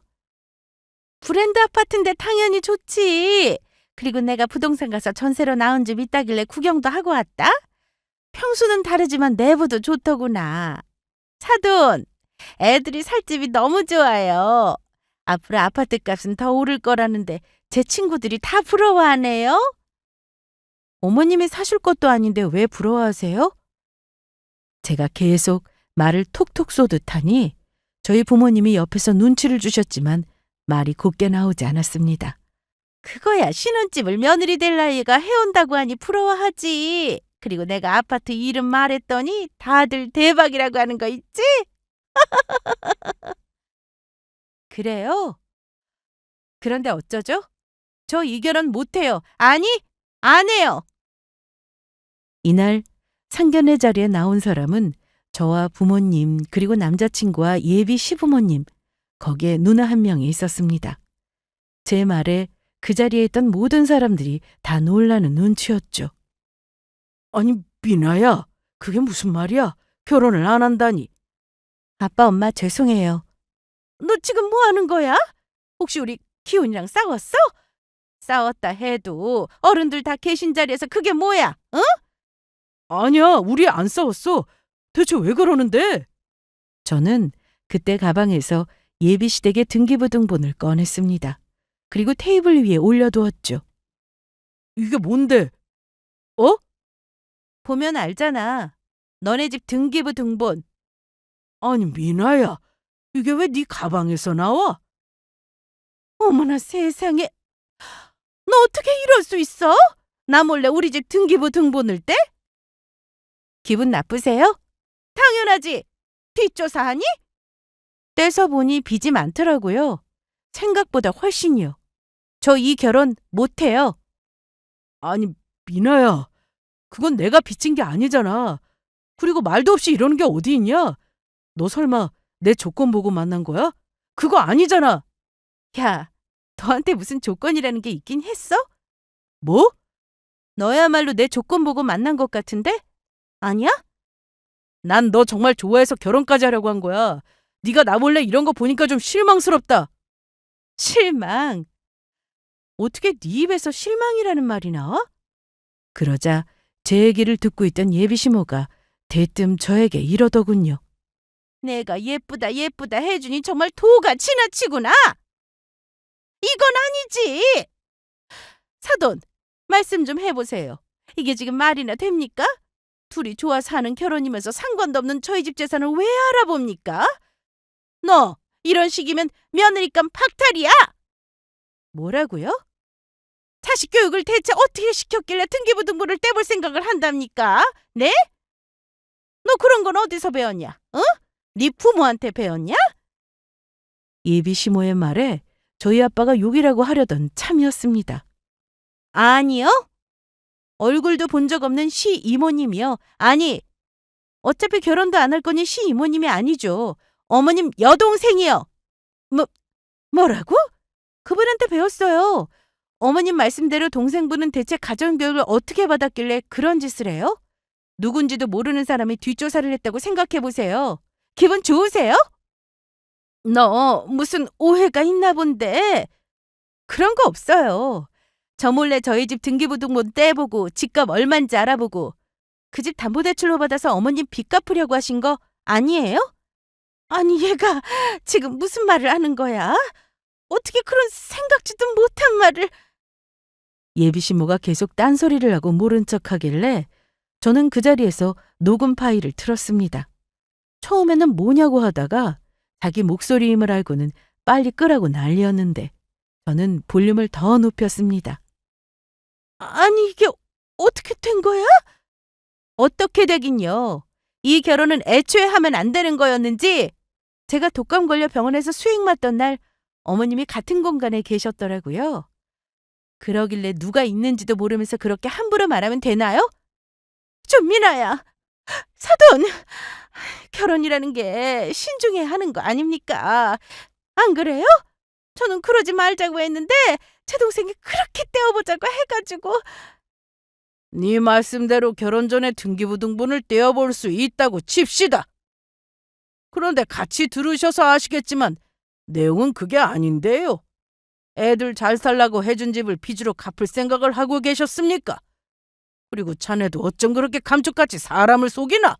브랜드 아파트인데 당연히 좋지. 그리고 내가 부동산 가서 전세로 나온 집 있다길래 구경도 하고 왔다. 평수는 다르지만 내부도 좋더구나. 사돈, 애들이 살 집이 너무 좋아요. 앞으로 아파트 값은 더 오를 거라는데 제 친구들이 다 부러워하네요. 어머님이 사실 것도 아닌데 왜 부러워하세요? 제가 계속 말을 톡톡 쏘듯 하니 저희 부모님이 옆에서 눈치를 주셨지만 말이 곱게 나오지 않았습니다. 그거야 신혼집을 며느리 될 나이가 해온다고 하니 부러워하지. 그리고 내가 아파트 이름 말했더니 다들 대박이라고 하는 거 있지? 그래요? 그런데 어쩌죠? 저 이 결혼 못해요. 아니, 안 해요. 이날 상견례 자리에 나온 사람은 저와 부모님 그리고 남자친구와 예비 시부모님, 거기에 누나 한 명이 있었습니다. 제 말에 그 자리에 있던 모든 사람들이 다 놀라는 눈치였죠. 아니 미나야, 그게 무슨 말이야? 결혼을 안 한다니. 아빠 엄마 죄송해요. 너 지금 뭐 하는 거야? 혹시 우리 기훈이랑 싸웠어? 싸웠다 해도 어른들 다 계신 자리에서 그게 뭐야? 응? 아니야, 우리 안 싸웠어. 대체 왜 그러는데? 저는 그때 가방에서 예비시댁의 등기부등본을 꺼냈습니다. 그리고 테이블 위에 올려두었죠. 이게 뭔데? 어? 보면 알잖아. 너네 집 등기부등본. 아니 미나야, 이게 왜 네 가방에서 나와? 어머나 세상에. 너 어떻게 이럴 수 있어? 나 몰래 우리 집 등기부등본을 떼? 기분 나쁘세요? 당연하지. 뒷조사하니? 떼서 보니 빚이 많더라고요. 생각보다 훨씬요. 저 이 결혼 못해요. 아니 미나야, 그건 내가 빚진 게 아니잖아. 그리고 말도 없이 이러는 게 어디 있냐? 너 설마 내 조건 보고 만난 거야? 그거 아니잖아. 야, 너한테 무슨 조건이라는 게 있긴 했어? 뭐? 너야말로 내 조건 보고 만난 것 같은데? 아니야? 난 너 정말 좋아해서 결혼까지 하려고 한 거야. 네가 나 몰래 이런 거 보니까 좀 실망스럽다. 실망? 어떻게 네 입에서 실망이라는 말이 나와? 그러자 제 얘기를 듣고 있던 예비시모가 대뜸 저에게 이러더군요. 내가 예쁘다 예쁘다 해주니 정말 도가 지나치구나. 이건 아니지. 사돈, 말씀 좀 해보세요. 이게 지금 말이나 됩니까? 둘이 좋아서 하는 결혼이면서 상관도 없는 저희 집 재산을 왜 알아봅니까? 너 이런 식이면 며느리감 박탈이야. 뭐라고요? 자식 교육을 대체 어떻게 시켰길래 등기부등본을 떼볼 생각을 한답니까? 네? 너 그런 건 어디서 배웠냐? 어? 네 부모한테 배웠냐? 예비 시모의 말에 저희 아빠가 욕이라고 하려던 참이었습니다. 아니요. 얼굴도 본 적 없는 시이모님이요. 아니, 어차피 결혼도 안 할 거니 시이모님이 아니죠. 어머님 여동생이요. 뭐라고? 그분한테 배웠어요. 어머님 말씀대로 동생분은 대체 가정교육을 어떻게 받았길래 그런 짓을 해요? 누군지도 모르는 사람이 뒷조사를 했다고 생각해보세요. 기분 좋으세요? 너 무슨 오해가 있나 본데. 그런 거 없어요. 저 몰래 저희 집 등기부등본 떼보고 집값 얼만지 알아보고 그 집 담보대출로 받아서 어머님 빚 갚으려고 하신 거 아니에요? 아니 얘가 지금 무슨 말을 하는 거야? 어떻게 그런 생각지도 못한 말을. 예비시모가 계속 딴소리를 하고 모른 척하길래 저는 그 자리에서 녹음 파일을 틀었습니다. 처음에는 뭐냐고 하다가 자기 목소리임을 알고는 빨리 끄라고 난리였는데 저는 볼륨을 더 높였습니다. 아니 이게 어떻게 된 거야? 어떻게 되긴요. 이 결혼은 애초에 하면 안 되는 거였는지 제가 독감 걸려 병원에서 수액 맞던 날 어머님이 같은 공간에 계셨더라고요. 그러길래 누가 있는지도 모르면서 그렇게 함부로 말하면 되나요? 좀 미나야, 사돈, 결혼이라는 게 신중해야 하는 거 아닙니까? 안 그래요? 저는 그러지 말자고 했는데 제 동생이 그렇게 떼어보자고 해가지고. 네 말씀대로 결혼 전에 등기부등본을 떼어볼 수 있다고 칩시다. 그런데 같이 들으셔서 아시겠지만 내용은 그게 아닌데요. 애들 잘 살라고 해준 집을 빚으로 갚을 생각을 하고 계셨습니까? 그리고 자네도 어쩜 그렇게 감쪽같이 사람을 속이나?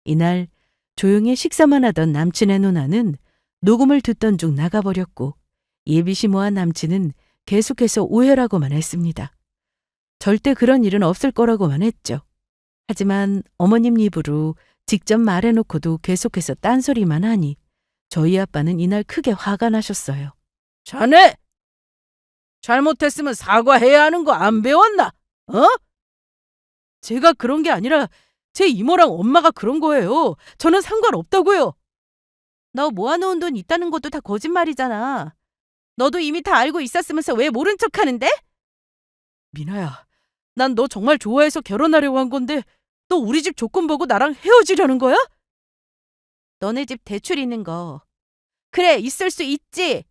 이날 조용히 식사만 하던 남친의 누나는 녹음을 듣던 중 나가버렸고 예비시모한 남친은 계속해서 오해라고만 했습니다. 절대 그런 일은 없을 거라고만 했죠. 하지만 어머님 입으로 직접 말해놓고도 계속해서 딴소리만 하니 저희 아빠는 이날 크게 화가 나셨어요. 자네! 잘못했으면 사과해야 하는 거 안 배웠나? 어? 제가 그런 게 아니라 제 이모랑 엄마가 그런 거예요. 저는 상관없다고요. 너 모아놓은 돈 있다는 것도 다 거짓말이잖아. 너도 이미 다 알고 있었으면서 왜 모른 척하는데? 미나야, 난 너 정말 좋아해서 결혼하려고 한 건데 너 우리 집 조건 보고 나랑 헤어지려는 거야? 너네 집 대출 있는 거. 그래, 있을 수 있지.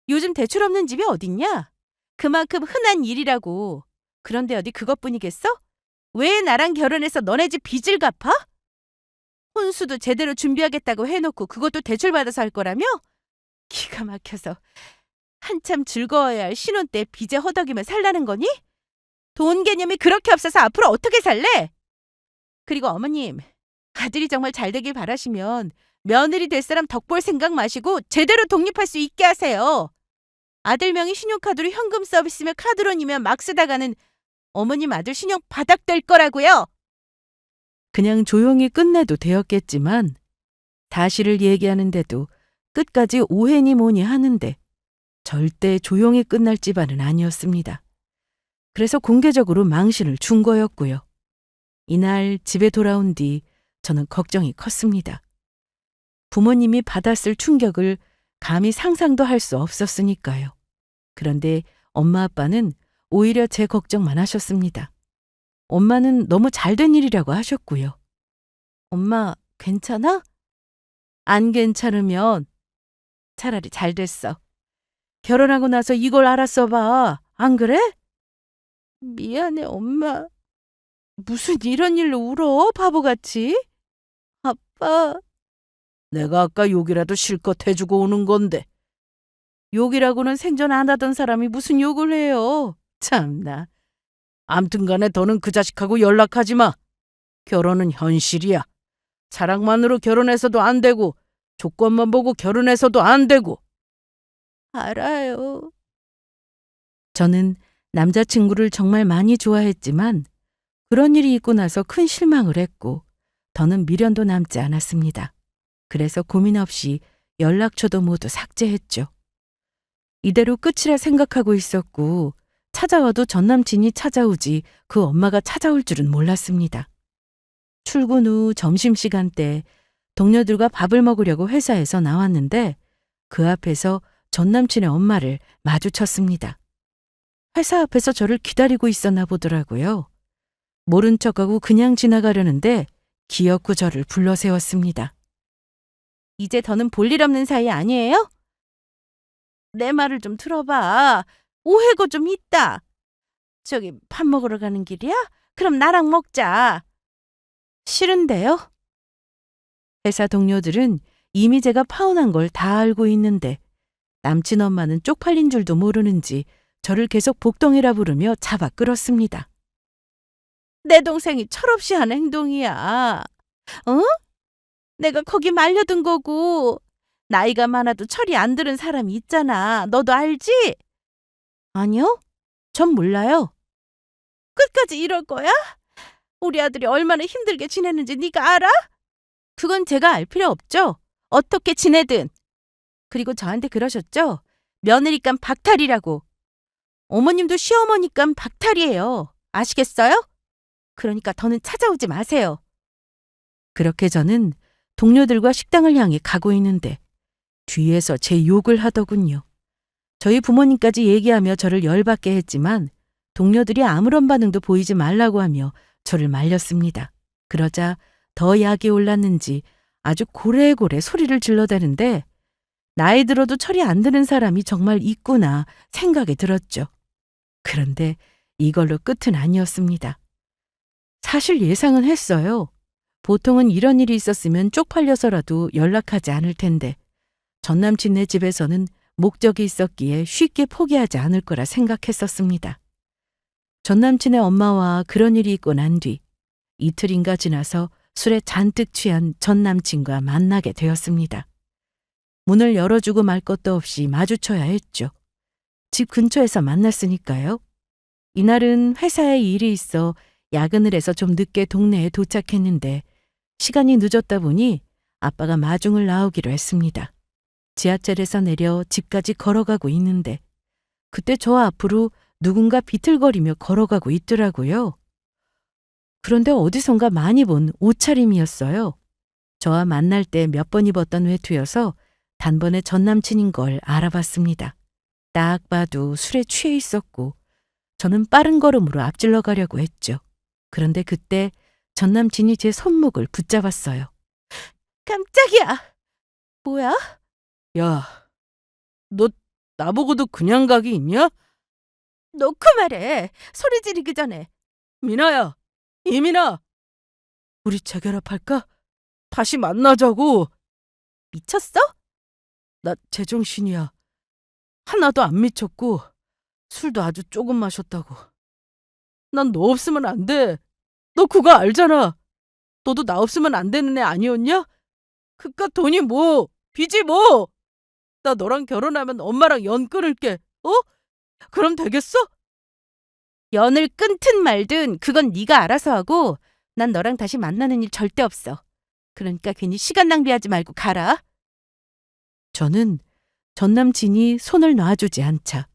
요즘 대출 없는 집이 어딨냐? 그만큼 흔한 일이라고. 그런데 어디 그것뿐이겠어? 왜 나랑 결혼해서 너네 집 빚을 갚아? 혼수도 제대로 준비하겠다고 해놓고 그것도 대출받아서 할 거라며? 기가 막혀서. 한참 즐거워야 할 신혼 때 빚에 허덕이며 살라는 거니? 돈 개념이 그렇게 없어서 앞으로 어떻게 살래? 그리고 어머님, 아들이 정말 잘 되길 바라시면 며느리 될 사람 덕볼 생각 마시고 제대로 독립할 수 있게 하세요. 아들 명의 신용카드로 현금 서비스며 카드론이면 막 쓰다가는 어머님 아들 신용 바닥될 거라고요. 그냥 조용히 끝내도 되었겠지만 사실을 얘기하는데도 끝까지 오해니 뭐니 하는데 절대 조용히 끝날 집안은 아니었습니다. 그래서 공개적으로 망신을 준 거였고요. 이날 집에 돌아온 뒤 저는 걱정이 컸습니다. 부모님이 받았을 충격을 감히 상상도 할 수 없었으니까요. 그런데 엄마 아빠는 오히려 제 걱정만 하셨습니다. 엄마는 너무 잘된 일이라고 하셨고요. 엄마, 괜찮아? 안 괜찮으면 차라리 잘 됐어. 결혼하고 나서 이걸 알았어 봐. 안 그래? 미안해, 엄마. 무슨 이런 일로 울어, 바보같이? 아빠. 내가 아까 욕이라도 실컷 해주고 오는 건데. 욕이라고는 생전 안 하던 사람이 무슨 욕을 해요. 참나. 암튼 간에 더는 그 자식하고 연락하지 마. 결혼은 현실이야. 사랑만으로 결혼해서도 안 되고 조건만 보고 결혼해서도 안 되고. 알아요. 저는 남자친구를 정말 많이 좋아했지만 그런 일이 있고 나서 큰 실망을 했고 더는 미련도 남지 않았습니다. 그래서 고민 없이 연락처도 모두 삭제했죠. 이대로 끝이라 생각하고 있었고 찾아와도 전 남친이 찾아오지 그 엄마가 찾아올 줄은 몰랐습니다. 출근 후 점심시간 때 동료들과 밥을 먹으려고 회사에서 나왔는데 그 앞에서 전 남친의 엄마를 마주쳤습니다. 회사 앞에서 저를 기다리고 있었나 보더라고요. 모른 척하고 그냥 지나가려는데 기어코 저를 불러 세웠습니다. 이제 더는 볼 일 없는 사이 아니에요? 내 말을 좀 들어봐. 오해가 좀 있다. 저기 밥 먹으러 가는 길이야? 그럼 나랑 먹자. 싫은데요? 회사 동료들은 이미 제가 파혼한 걸 다 알고 있는데 남친 엄마는 쪽팔린 줄도 모르는지 저를 계속 복덩이라 부르며 잡아 끌었습니다. 내 동생이 철없이 한 행동이야. 어? 내가 거기 말려든 거고 나이가 많아도 철이 안 들은 사람이 있잖아. 너도 알지? 아니요. 전 몰라요. 끝까지 이럴 거야? 우리 아들이 얼마나 힘들게 지내는지 네가 알아? 그건 제가 알 필요 없죠. 어떻게 지내든. 그리고 저한테 그러셨죠? 며느리감 박탈이라고. 어머님도 시어머니감 박탈이에요. 아시겠어요? 그러니까 더는 찾아오지 마세요. 그렇게 저는 동료들과 식당을 향해 가고 있는데 뒤에서 제 욕을 하더군요. 저희 부모님까지 얘기하며 저를 열받게 했지만 동료들이 아무런 반응도 보이지 말라고 하며 저를 말렸습니다. 그러자 더 약이 올랐는지 아주 고래고래 소리를 질러대는데 나이 들어도 철이 안 드는 사람이 정말 있구나 생각이 들었죠. 그런데 이걸로 끝은 아니었습니다. 사실 예상은 했어요. 보통은 이런 일이 있었으면 쪽팔려서라도 연락하지 않을 텐데 전남친네 집에서는 목적이 있었기에 쉽게 포기하지 않을 거라 생각했었습니다. 전남친의 엄마와 그런 일이 있고 난 뒤 이틀인가 지나서 술에 잔뜩 취한 전남친과 만나게 되었습니다. 문을 열어주고 말 것도 없이 마주쳐야 했죠. 집 근처에서 만났으니까요. 이날은 회사에 일이 있어 야근을 해서 좀 늦게 동네에 도착했는데 시간이 늦었다 보니 아빠가 마중을 나오기로 했습니다. 지하철에서 내려 집까지 걸어가고 있는데 그때 저 앞으로 누군가 비틀거리며 걸어가고 있더라고요. 그런데 어디선가 많이 본 옷차림이었어요. 저와 만날 때 몇 번 입었던 외투여서 단번에 전남친인 걸 알아봤습니다. 딱 봐도 술에 취해 있었고 저는 빠른 걸음으로 앞질러 가려고 했죠. 그런데 그때 전남친이 제 손목을 붙잡았어요. 깜짝이야! 뭐야? 야, 너 나보고도 그냥 가기 있냐? 놓고 말해. 소리 지르기 전에. 미나야, 이민아. 우리 재결합할까? 다시 만나자고. 미쳤어? 나 제정신이야. 하나도 안 미쳤고 술도 아주 조금 마셨다고. 난 너 없으면 안 돼. 너 그거 알잖아. 너도 나 없으면 안 되는 애 아니었냐? 그깟 돈이 뭐, 빚이 뭐. 나 너랑 결혼하면 엄마랑 연 끊을게. 어? 그럼 되겠어? 연을 끊든 말든 그건 네가 알아서 하고 난 너랑 다시 만나는 일 절대 없어. 그러니까 괜히 시간 낭비하지 말고 가라. 저는 전남친이 손을 놔주지 않자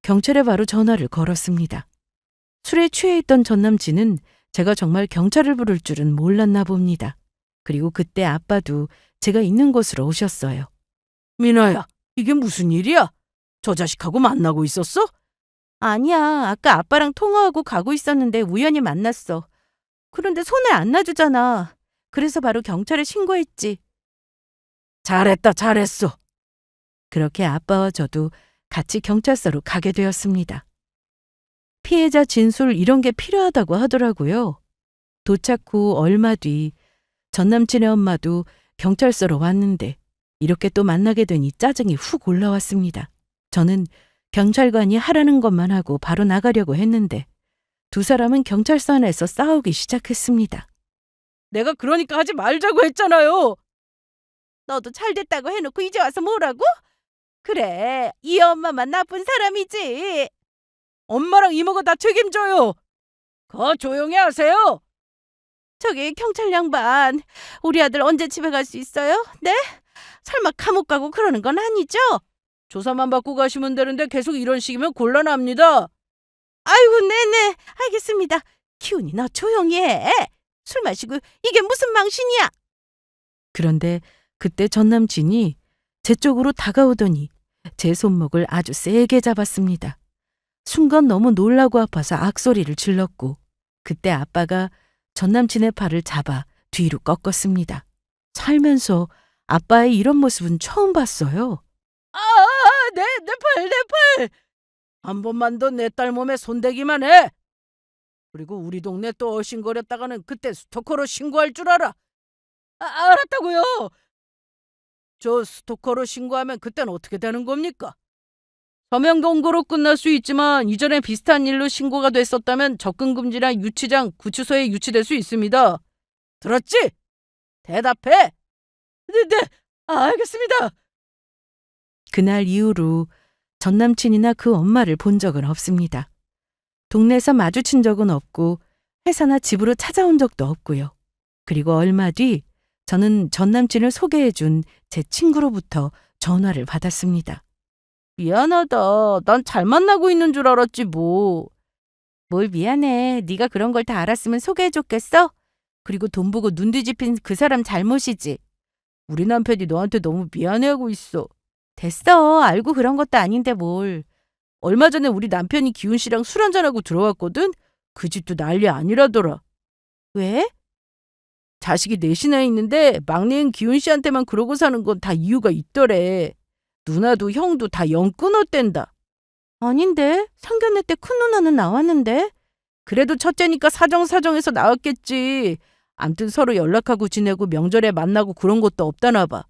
경찰에 바로 전화를 걸었습니다. 술에 취해 있던 전남친은 제가 정말 경찰을 부를 줄은 몰랐나 봅니다. 그리고 그때 아빠도 제가 있는 곳으로 오셨어요. 미나야, 이게 무슨 일이야? 저 자식하고 만나고 있었어? 아니야. 아까 아빠랑 통화하고 가고 있었는데 우연히 만났어. 그런데 손을 안 놔주잖아. 그래서 바로 경찰에 신고했지. 잘했다, 잘했어. 그렇게 아빠와 저도 같이 경찰서로 가게 되었습니다. 피해자 진술 이런 게 필요하다고 하더라고요. 도착 후 얼마 뒤 전남친의 엄마도 경찰서로 왔는데 이렇게 또 만나게 되니 짜증이 훅 올라왔습니다. 저는 경찰관이 하라는 것만 하고 바로 나가려고 했는데 두 사람은 경찰서 안에서 싸우기 시작했습니다. 내가 그러니까 하지 말자고 했잖아요. 너도 잘됐다고 해놓고 이제 와서 뭐라고? 그래, 이 엄마만 나쁜 사람이지. 엄마랑 이모가 다 책임져요. 거 조용히 하세요. 저기 경찰 양반, 우리 아들 언제 집에 갈 수 있어요? 네? 설마 감옥 가고 그러는 건 아니죠? 조사만 받고 가시면 되는데 계속 이런 식이면 곤란합니다. 아이고, 네네, 알겠습니다. 기훈이 너 조용히 해. 술 마시고 이게 무슨 망신이야? 그런데 그때 전 남친이 제 쪽으로 다가오더니 제 손목을 아주 세게 잡았습니다. 순간 너무 놀라고 아파서 악소리를 질렀고 그때 아빠가 전 남친의 팔을 잡아 뒤로 꺾었습니다. 살면서 아빠의 이런 모습은 처음 봤어요. 내 팔, 내 팔! 한 번만 더 내 딸 몸에 손대기만 해! 그리고 우리 동네 또 어신거렸다가는 그때 스토커로 신고할 줄 알아! 알았다고요! 저 스토커로 신고하면 그땐 어떻게 되는 겁니까? 서명 경고로 끝날 수 있지만 이전에 비슷한 일로 신고가 됐었다면 접근금지나 유치장, 구치소에 유치될 수 있습니다. 들었지? 대답해! 네, 알겠습니다. 그날 이후로 전 남친이나 그 엄마를 본 적은 없습니다. 동네에서 마주친 적은 없고 회사나 집으로 찾아온 적도 없고요. 그리고 얼마 뒤 저는 전 남친을 소개해준 제 친구로부터 전화를 받았습니다. 미안하다. 난 잘 만나고 있는 줄 알았지 뭐. 뭘 미안해. 네가 그런 걸 다 알았으면 소개해줬겠어? 그리고 돈 보고 눈 뒤집힌 그 사람 잘못이지. 우리 남편이 너한테 너무 미안해하고 있어. 됐어. 알고 그런 것도 아닌데 뭘. 얼마 전에 우리 남편이 기훈 씨랑 술 한잔하고 들어왔거든? 그 집도 난리 아니라더라. 왜? 자식이 넷이나 있는데 막내인 기훈 씨한테만 그러고 사는 건 다 이유가 있더래. 누나도 형도 다 영 끊었댄다. 아닌데? 상견례 때 큰 누나는 나왔는데? 그래도 첫째니까 사정사정해서 나왔겠지. 암튼 서로 연락하고 지내고 명절에 만나고 그런 것도 없다나 봐.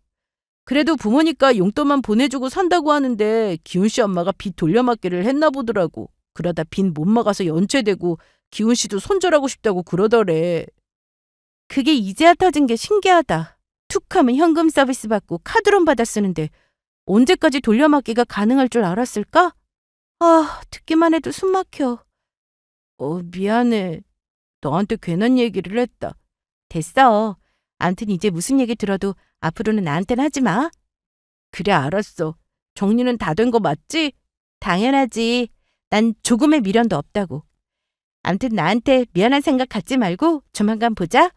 그래도 부모니까 용돈만 보내주고 산다고 하는데 기훈 씨 엄마가 빚 돌려막기를 했나 보더라고. 그러다 빚 못 막아서 연체되고 기훈 씨도 손절하고 싶다고 그러더래. 그게 이제야 터진 게 신기하다. 툭 하면 현금 서비스 받고 카드론 받아 쓰는데 언제까지 돌려막기가 가능할 줄 알았을까? 아, 듣기만 해도 숨 막혀. 미안해. 너한테 괜한 얘기를 했다. 됐어. 암튼 이제 무슨 얘기 들어도 앞으로는 나한테는 하지 마. 그래, 알았어. 정리는 다 된 거 맞지? 당연하지. 난 조금의 미련도 없다고. 암튼 나한테 미안한 생각 갖지 말고 조만간 보자.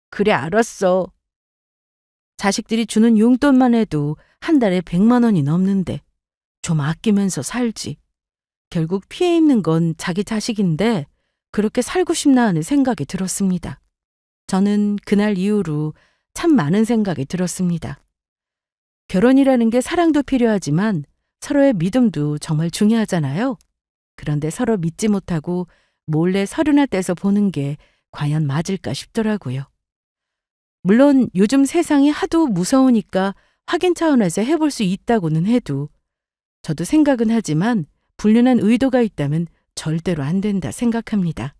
그래, 알았어. 자식들이 주는 용돈만 해도 한 달에 100만 원이 넘는데 좀 아끼면서 살지. 결국 피해 입는 건 자기 자식인데 그렇게 살고 싶나 하는 생각이 들었습니다. 저는 그날 이후로 참 많은 생각이 들었습니다. 결혼이라는 게 사랑도 필요하지만 서로의 믿음도 정말 중요하잖아요. 그런데 서로 믿지 못하고 몰래 서류나 떼서 보는 게 과연 맞을까 싶더라고요. 물론 요즘 세상이 하도 무서우니까 확인 차원에서 해볼 수 있다고는 해도 저도 생각은 하지만 불륜한 의도가 있다면 절대로 안 된다 생각합니다.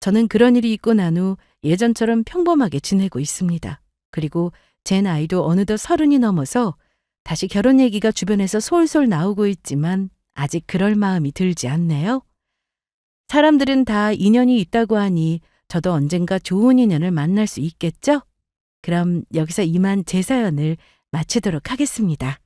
저는 그런 일이 있고 난 후 예전처럼 평범하게 지내고 있습니다. 그리고 제 나이도 어느덧 30이 넘어서 다시 결혼 얘기가 주변에서 솔솔 나오고 있지만 아직 그럴 마음이 들지 않네요. 사람들은 다 인연이 있다고 하니 저도 언젠가 좋은 인연을 만날 수 있겠죠? 그럼 여기서 이만 제 사연을 마치도록 하겠습니다.